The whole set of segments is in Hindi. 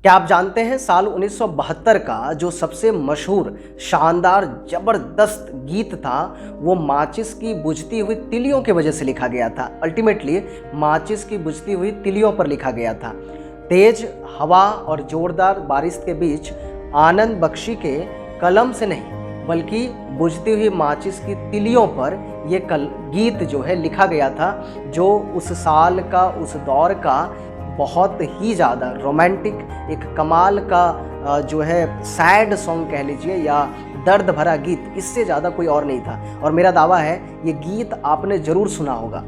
क्या आप जानते हैं साल 1972 का जो सबसे मशहूर, शानदार, ज़बरदस्त गीत था वो माचिस की बुझती हुई तिलियों की वजह से लिखा गया था। अल्टीमेटली माचिस की बुझती हुई तिलियों पर लिखा गया था। तेज हवा और जोरदार बारिश के बीच आनंद बख्शी के कलम से नहीं बल्कि बुझती हुई माचिस की तिलियों पर यह गीत जो है लिखा गया था, जो उस साल का, उस दौर का बहुत ही ज़्यादा रोमांटिक, एक कमाल का जो है सैड सॉन्ग कह लीजिए या दर्द भरा गीत, इससे ज़्यादा कोई और नहीं था। और मेरा दावा है ये गीत आपने ज़रूर सुना होगा।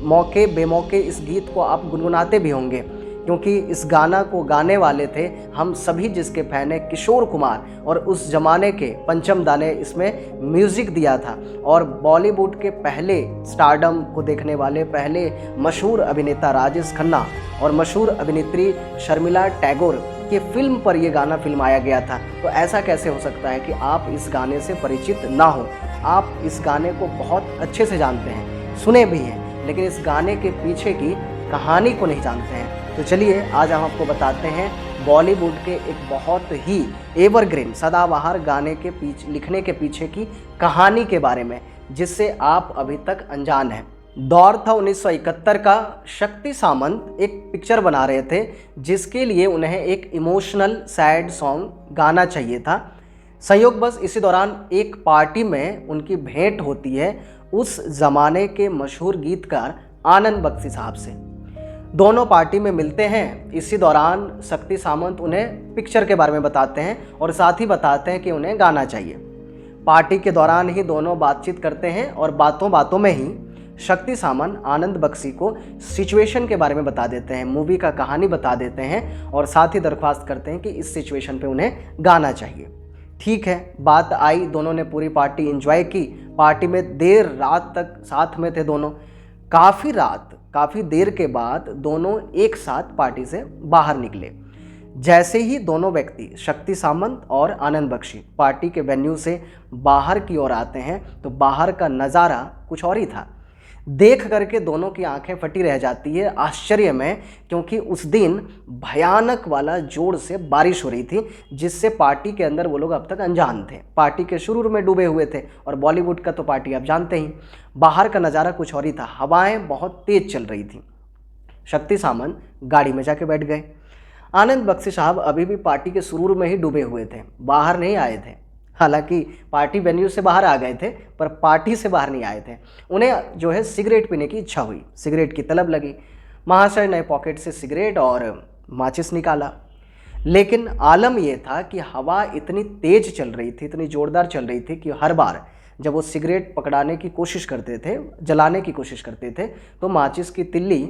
मौके बेमौके इस गीत को आप गुनगुनाते भी होंगे, क्योंकि इस गाना को गाने वाले थे हम सभी जिसके फैन हैं, किशोर कुमार। और उस ज़माने के पंचम दा ने इसमें म्यूज़िक दिया था। और बॉलीवुड के पहले स्टारडम को देखने वाले पहले मशहूर अभिनेता राजेश खन्ना और मशहूर अभिनेत्री शर्मिला टैगोर की फिल्म पर यह गाना फिल्माया गया था। तो ऐसा कैसे हो सकता है कि आप इस गाने से परिचित ना हो? आप इस गाने को बहुत अच्छे से जानते हैं, सुने भी हैं, लेकिन इस गाने के पीछे की कहानी को नहीं जानते हैं। तो चलिए आज हम आपको बताते हैं बॉलीवुड के एक बहुत ही एवरग्रीन, सदाबहार गाने के लिखने के पीछे की कहानी के बारे में, जिससे आप अभी तक अनजान हैं। दौर था 1971 का। शक्ति सामंत एक पिक्चर बना रहे थे जिसके लिए उन्हें एक इमोशनल सैड सॉन्ग गाना चाहिए था। संयोगवश इसी दौरान एक पार्टी में उनकी भेंट होती है उस ज़माने के मशहूर गीतकार आनंद बख्शी साहब से। दोनों पार्टी में मिलते हैं। इसी दौरान शक्ति सामंत उन्हें पिक्चर के बारे में बताते हैं और साथ ही बताते हैं कि उन्हें गाना चाहिए। पार्टी के दौरान ही दोनों बातचीत करते हैं और बातों बातों में ही शक्ति सामंत आनंद बख्शी को सिचुएशन के बारे में बता देते हैं, मूवी का कहानी बता देते हैं और साथ ही दरख्वास्त करते हैं कि इस सिचुएशन पे उन्हें गाना चाहिए। ठीक है, बात आई, दोनों ने पूरी पार्टी एंजॉय की। पार्टी में देर रात तक साथ में थे दोनों। काफ़ी देर के बाद दोनों एक साथ पार्टी से बाहर निकले। जैसे ही दोनों व्यक्ति, शक्ति सामंत और आनंद बख्शी, पार्टी के वेन्यू से बाहर की ओर आते हैं तो बाहर का नज़ारा कुछ और ही था। देख करके दोनों की आंखें फटी रह जाती है आश्चर्य में, क्योंकि उस दिन भयानक वाला जोर से बारिश हो रही थी, जिससे पार्टी के अंदर वो लोग अब तक अनजान थे, पार्टी के शुरू में डूबे हुए थे। और बॉलीवुड का तो पार्टी आप जानते ही, बाहर का नज़ारा कुछ और ही था। हवाएं बहुत तेज चल रही थी। शक्ति सामंत गाड़ी में जाके बैठ गए। आनंद बख्शी साहब अभी भी पार्टी के शुरू में ही डूबे हुए थे, बाहर नहीं आए थे। हालांकि पार्टी वेन्यू से बाहर आ गए थे पर पार्टी से बाहर नहीं आए थे। उन्हें जो है सिगरेट पीने की इच्छा हुई, सिगरेट की तलब लगी। महाशय ने पॉकेट से सिगरेट और माचिस निकाला, लेकिन आलम यह था कि हवा इतनी तेज चल रही थी, इतनी ज़ोरदार चल रही थी कि हर बार जब वो सिगरेट पकड़ाने की कोशिश करते थे, जलाने की कोशिश करते थे, तो माचिस की तिल्ली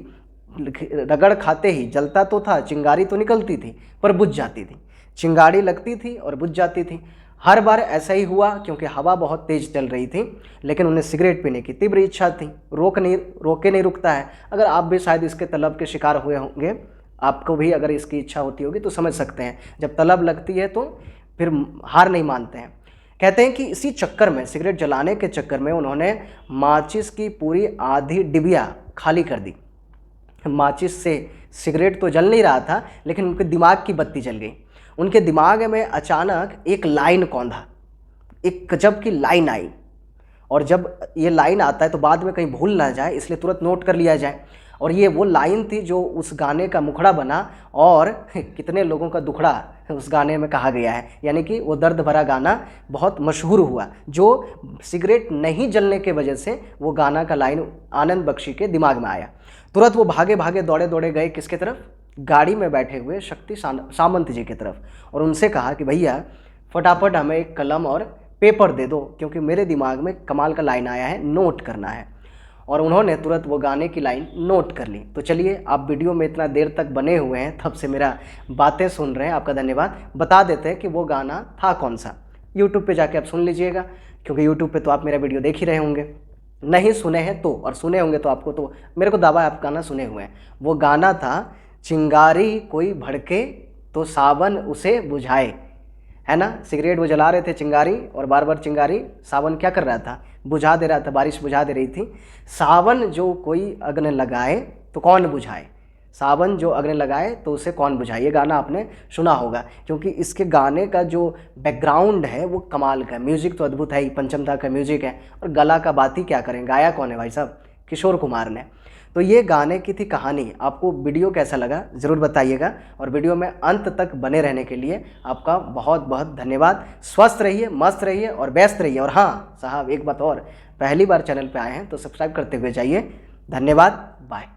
रगड़ खाते ही जलता तो था, चिंगारी तो निकलती थी पर बुझ जाती थी। चिंगारी लगती थी और बुझ जाती थी। हर बार ऐसा ही हुआ क्योंकि हवा बहुत तेज चल रही थी, लेकिन उन्हें सिगरेट पीने की तीव्र इच्छा थी। रोके नहीं रुकता है। अगर आप भी शायद इसके तलब के शिकार हुए होंगे, आपको भी अगर इसकी इच्छा होती होगी तो समझ सकते हैं, जब तलब लगती है तो फिर हार नहीं मानते हैं। कहते हैं कि इसी चक्कर में, सिगरेट जलाने के चक्कर में, उन्होंने माचिस की पूरी आधी डिबिया खाली कर दी। माचिस से सिगरेट तो जल नहीं रहा था, लेकिन उनके दिमाग की बत्ती जल गई। उनके दिमाग में अचानक एक लाइन कौंधा, एक गजब की लाइन आई। और जब ये लाइन आता है तो बाद में कहीं भूल ना जाए, इसलिए तुरंत नोट कर लिया जाए। और ये वो लाइन थी जो उस गाने का मुखड़ा बना और कितने लोगों का दुखड़ा उस गाने में कहा गया है। यानी कि वो दर्द भरा गाना बहुत मशहूर हुआ, जो सिगरेट नहीं जलने के वजह से वो गाना का लाइन आनंद बख्शी के दिमाग में आया। तुरंत वो भागे भागे दौड़े दौड़े गए किसके तरफ? गाड़ी में बैठे हुए शक्ति सामंत जी की तरफ, और उनसे कहा कि भैया फटाफट हमें एक कलम और पेपर दे दो, क्योंकि मेरे दिमाग में कमाल का लाइन आया है, नोट करना है। और उन्होंने तुरंत वो गाने की लाइन नोट कर ली। तो चलिए, आप वीडियो में इतना देर तक बने हुए हैं, तब से मेरा बातें सुन रहे हैं, आपका धन्यवाद। बता देते हैं कि वो गाना था कौन सा। यूट्यूब पे जाके आप सुन लीजिएगा, क्योंकि यूट्यूब पे तो आप मेरा वीडियो देख ही रहे होंगे। नहीं सुने हैं तो, और सुने होंगे तो आपको तो मेरे को दावा है आप गाना सुने हुए हैं। वो गाना था, चिंगारी कोई भड़के तो सावन उसे बुझाए, है ना। सिगरेट वो जला रहे थे चिंगारी, और बार बार चिंगारी सावन क्या कर रहा था? बुझा दे रहा था, बारिश बुझा दे रही थी। सावन जो कोई अग्नि लगाए तो कौन बुझाए? सावन जो अग्नि लगाए तो उसे कौन बुझाए, ये गाना आपने सुना होगा, क्योंकि इसके गाने का जो बैकग्राउंड है वो कमाल का है। म्यूजिक तो अद्भुत है ही, पंचमदा का म्यूजिक है, और गला का बात ही क्या करें, गाया कौन है भाई साहब, किशोर कुमार ने। तो ये गाने की थी कहानी। आपको वीडियो कैसा लगा ज़रूर बताइएगा, और वीडियो में अंत तक बने रहने के लिए आपका बहुत बहुत धन्यवाद। स्वस्थ रहिए, मस्त रहिए और व्यस्त रहिए। और हाँ साहब, एक बात और, पहली बार चैनल पे आए हैं तो सब्सक्राइब करते हुए जाइए। धन्यवाद, बाय।